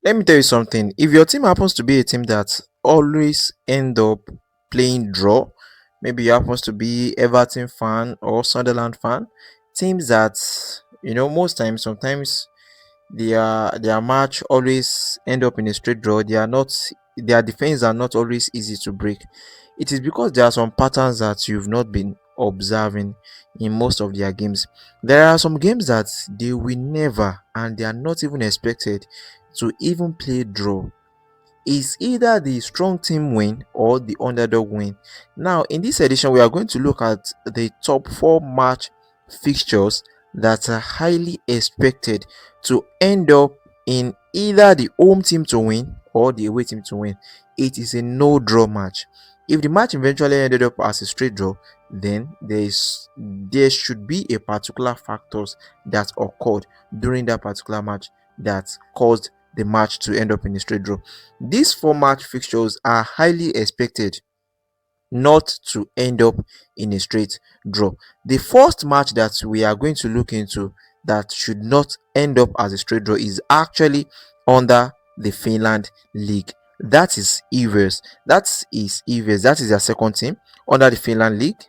Let me tell you something. If your team happens to be a team that always end up playing draw, maybe you happens to be Everton fan or Sunderland fan, teams that most times sometimes their match always end up in a straight draw. Their defense are not always easy to break. It is because there are some patterns that you've not been observing in most of their games. There are some games that they will never, and they are not even expected to even play draw. Is either the strong team win or the underdog win. Now, in this edition, we are going to look at the top 4 match fixtures that are highly expected to end up in either the home team to win or the away team to win. It is a no draw match. If the match eventually ended up as a straight draw, then there should be a particular factors that occurred during that particular match that caused the match to end up in a straight draw. These 4 match fixtures are highly expected not to end up in a straight draw. The first match that we are going to look into that should not end up as a straight draw is actually under the Finland League. That is Evers. That is their second team under the Finland League.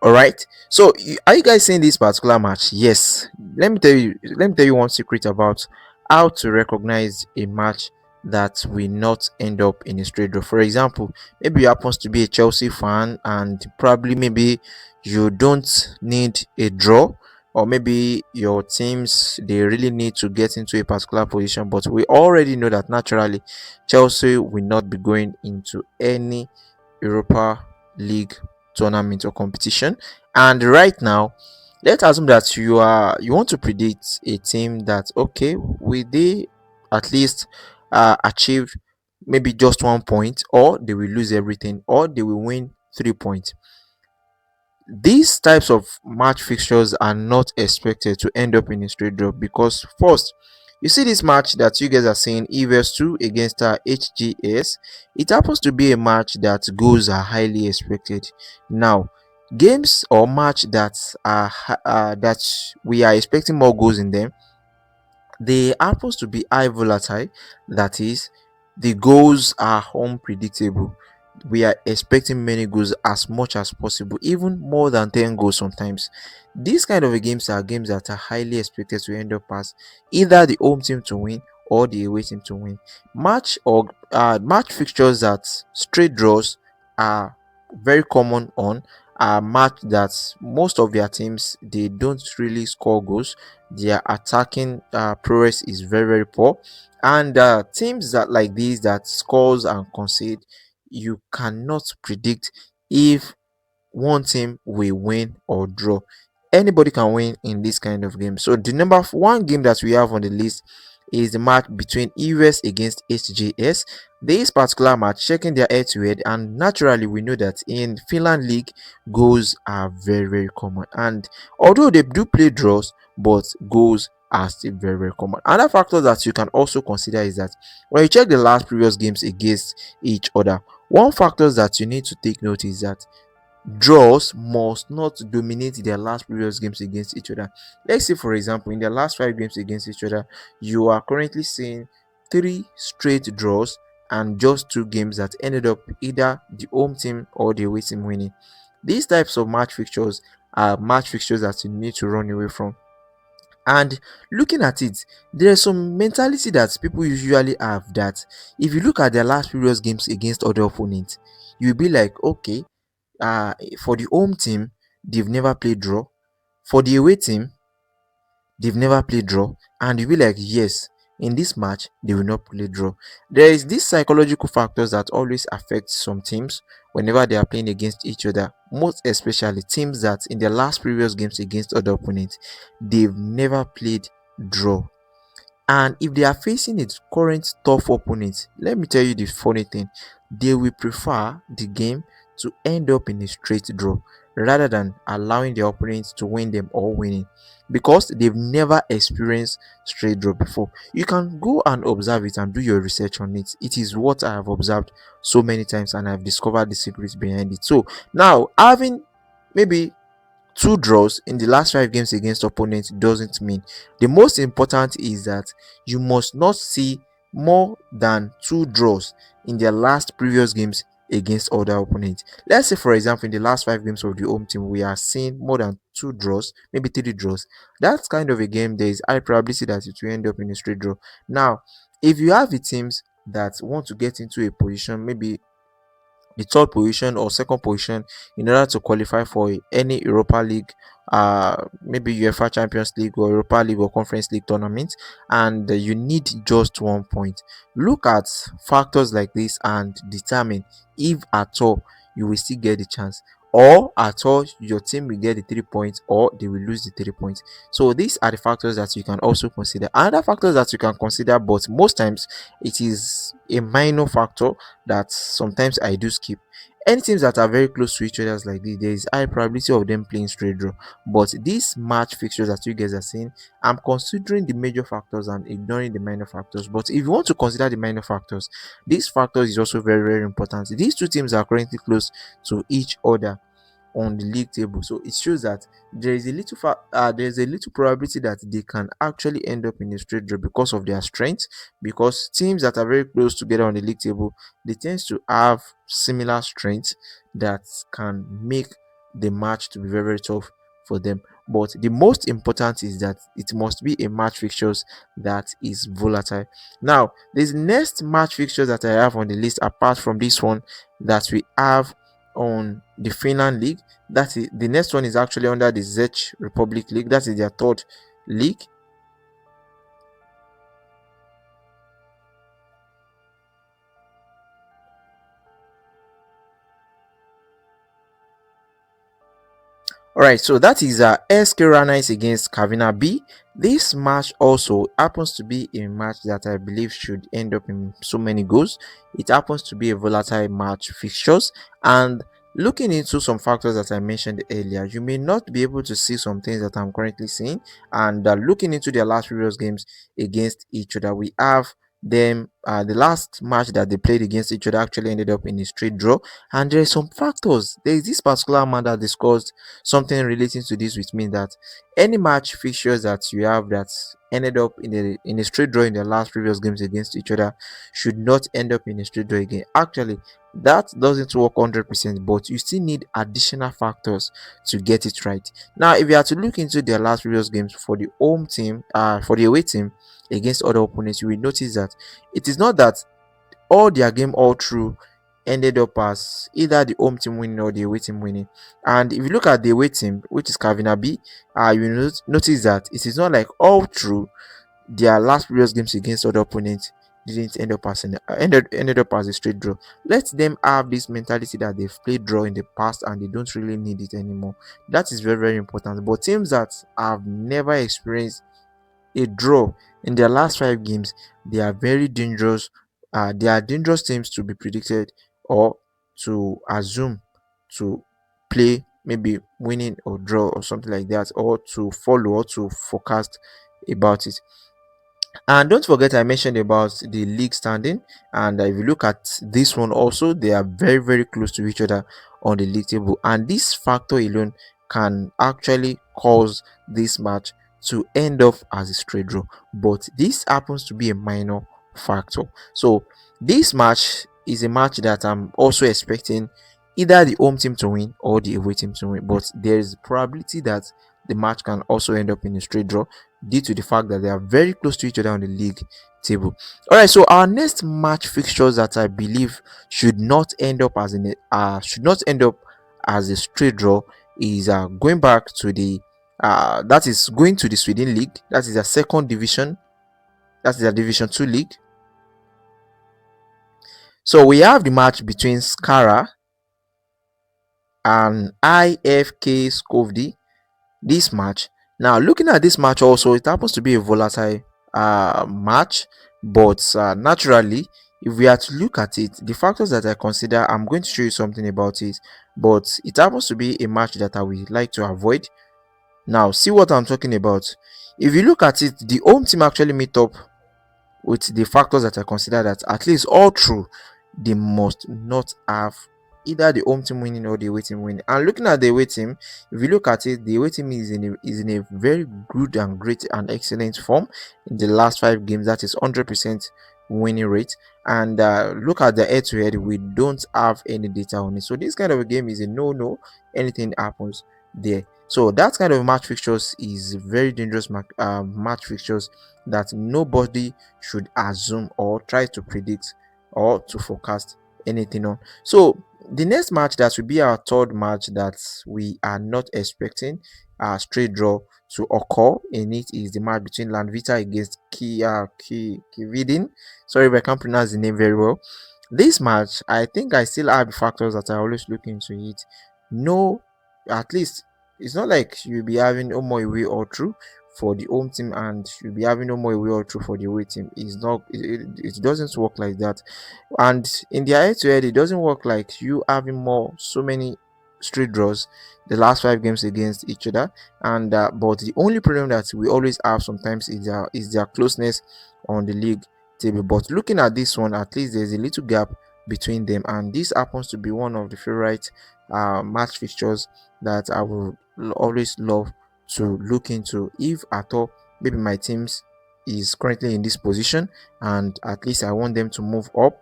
All right. So, are you guys seeing this particular match? Yes. Let me tell you one secret about how to recognize a match that will not end up in a straight draw. For example, maybe you happens to be a Chelsea fan and probably maybe you don't need a draw, or maybe your teams they really need to get into a particular position, but we already know that naturally Chelsea will not be going into any Europa League tournament or competition. And right now, let's assume that you want to predict a team that, okay, will they at least achieve maybe just 1 point, or they will lose everything, or they will win 3 points. These types of match fixtures are not expected to end up in a straight draw because first, you see this match that you guys are saying Evers 2 against HGS. It happens to be a match that goals are highly expected. Now, games or match that we are expecting more goals in them, they happens to be high volatile. That is, the goals are unpredictable. We are expecting many goals as much as possible, even more than 10 goals sometimes. These kind of games are games that are highly expected to end up as either the home team to win or the away team to win. Match fixtures that straight draws are very common on are match that most of their teams they don't really score goals. Their attacking prowess is very very poor, and teams that like these that scores and concede, you cannot predict if one team will win or draw. Anybody can win in this kind of game. So the number one game that we have on the list is the match between US against HJS. This particular match checking their head to head, and naturally we know that in Finland League goals are very very common, and although they do play draws, but goals are still very very common. Another factor that you can also consider is that when you check the last previous games against each other, one factor that you need to take note is that draws must not dominate their last previous games against each other. Let's say, for example, in their last 5 games against each other, you are currently seeing 3 straight draws and just 2 games that ended up either the home team or the away team winning. These types of match fixtures are match fixtures that you need to run away from. And looking at it, there's some mentality that people usually have that if you look at their last previous games against other opponents, you'll be like, okay, for the home team, they've never played draw. For the away team, they've never played draw. And you'll be like, yes, in this match, they will not play draw. There is these psychological factors that always affect some teams whenever they are playing against each other. Most especially teams that in their last previous games against other opponents, they've never played draw. And if they are facing its current tough opponent, let me tell you the funny thing, they will prefer the game to end up in a straight draw rather than allowing the opponents to win them or winning, because they've never experienced straight draw before. You can go and observe it and do your research on it. It is what I have observed so many times and I've discovered the secrets behind it. So now, having maybe two draws in the last 5 games against opponents doesn't mean. The most important is that you must not see more than two draws in their last previous games against other opponents. Let's say, for example, in the last 5 games of the home team, we are seeing more than two draws, maybe three draws. That's kind of a game there is high probability that it will end up in a straight draw. Now, if you have the teams that want to get into a position, maybe the third position or second position, in order to qualify for any Europa League, maybe UEFA Champions League or Europa League or Conference League tournament, and you need just 1 point. Look at factors like this and determine if at all you will still get the chance, or at all your team will get the 3 points, or they will lose the 3 points. So these are the factors that you can also consider. Another factors that you can consider, but most times it is a minor factor that sometimes I do skip. Any teams that are very close to each other like this, there is high probability of them playing straight draw. But these match fixtures that you guys are seeing, I'm considering the major factors and ignoring the minor factors. But if you want to consider the minor factors, these factors is also very, very important. These two teams are currently close to each other on the league table, so it shows that there is a little probability that they can actually end up in a straight draw because of their strength, because teams that are very close together on the league table, they tend to have similar strength that can make the match to be very, very tough for them. But the most important is that it must be a match fixtures that is volatile. Now, this next match fixtures that I have on the list, apart from this one that we have on the Finland League, that is the next one is actually under the Czech Republic League. That is their third league. All right, so that is SK Ranites against Kavina B. This match also happens to be a match that I believe should end up in so many goals. It happens to be a volatile match fixtures, and looking into some factors that I mentioned earlier, you may not be able to see some things that I'm currently seeing. And looking into their last previous games against each other, we have them the last match that they played against each other actually ended up in a straight draw. And there are some factors. There is this particular man that discussed something relating to this, which means that any match fixtures that you have that ended up in a straight draw in the last previous games against each other should not end up in a straight draw again. Actually, that doesn't work 100%, but you still need additional factors to get it right. Now, if you are to look into their last previous games for the home team, for the away team against other opponents, you will notice that it is not that all their game all through ended up as either the home team winning or the away team winning. And if you look at the away team, which is Kavina B, you will notice that it is not like all through their last previous games against other opponents didn't end up as ended up as a straight draw. Let them have this mentality that they've played draw in the past and they don't really need it anymore. That is very, very important. But teams that have never experienced a draw in their last 5 games, they are very dangerous. They are dangerous teams to be predicted or to assume to play maybe winning or draw or something like that, or to follow or to forecast about it. And don't forget, I mentioned about the league standing. And if you look at this one also, they are very, very close to each other on the league table. And this factor alone can actually cause this match to end up as a straight draw. But this happens to be a minor factor. So this match is a match that I'm also expecting either the home team to win or the away team to win. But there is probability that the match can also end up in a straight draw due to the fact that they are very close to each other on the league table. All right, so our next match fixtures that I believe should not end up as a straight draw is going back to the that is going to the Sweden league. That is a second division. That is a Division 2 league. So we have the match between Skara and IFK Skovdi. This match, now looking at this match also, it happens to be a volatile match, but naturally, if we are to look at it, the factors that I consider, I'm going to show you something about it, but it happens to be a match that I would like to avoid. Now see what I'm talking about. If you look at it, the home team actually meet up with the factors that I consider, that at least all through they must not have either the home team winning or the away team winning. And looking at the away team, if you look at it, the away team is in a very good and great and excellent form in the last 5 games. That is 100% winning rate. And look at the head to head, we don't have any data on it. So this kind of a game is a no. Anything happens there. So that kind of match fixtures is very dangerous match fixtures that nobody should assume or try to predict or to forecast anything on. So the next match that will be our third match that we are not expecting a straight draw to occur in it is the match between Landvita against Kividin. Sorry if I can't pronounce the name very well. This match, I think I still have the factors that I always look into it. No, at least it's not like you'll be having home or away or true for the home team and you'll be having home or away or true for the away team. It's not, it doesn't work like that. And in the head to head, it doesn't work like you having so many straight draws the last 5 games against each other. And but the only problem that we always have sometimes is their closeness on the league table. But looking at this one, at least there's a little gap between them, and this happens to be one of the favorite match fixtures that I will always love to look into if at all maybe my teams is currently in this position and at least I want them to move up,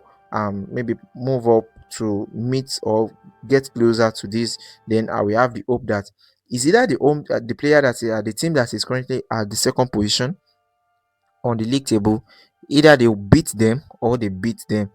maybe move up to meet or get closer to this. Then I will have the hope that is either the player that the team that is currently at the second position on the league table, either they beat them or they beat them,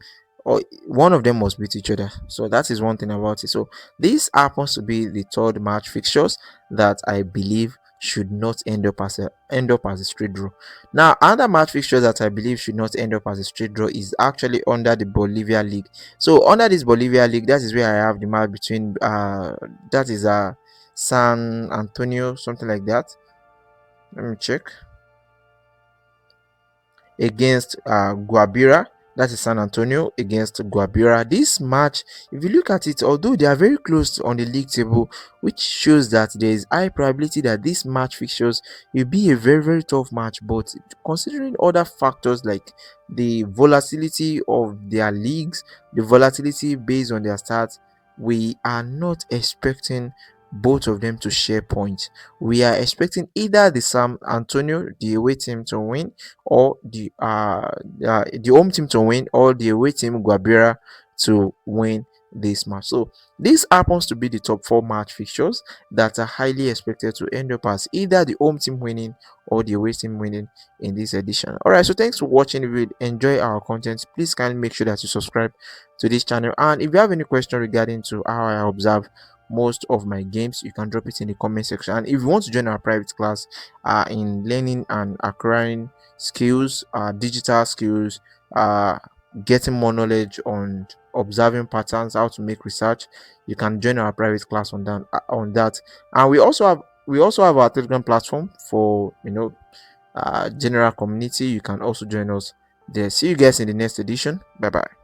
or one of them must beat each other. So that is one thing about it. So this happens to be the third match fixtures that I believe should not end up as a straight draw. Now, another match fixture that I believe should not end up as a straight draw is actually under the Bolivia League. So under this Bolivia League, that is where I have the match between that is San Antonio, something like that. Let me check. Against Guabira. That is San Antonio against Guabira. This match, if you look at it, although they are very close on the league table, which shows that there is high probability that this match fixtures will be a very tough match. But considering other factors like the volatility of their leagues, the volatility based on their stats, we are not expecting both of them to share points. We are expecting either the San Antonio, the away team, to win, or the home team to win, or the away team Guabira to win this match. So this happens to be the top 4 match fixtures that are highly expected to end up as either the home team winning or the away team winning in this edition. All right, so thanks for watching. If you enjoy our content, please kindly make sure that you subscribe to this channel, and if you have any question regarding to how I observe most of my games, you can drop it in the comment section. And if you want to join our private class in learning and acquiring skills, digital skills, getting more knowledge on observing patterns, how to make research, you can join our private class on that. And we also have our Telegram platform for general community. You can also join us there. See you guys in the next edition. Bye bye.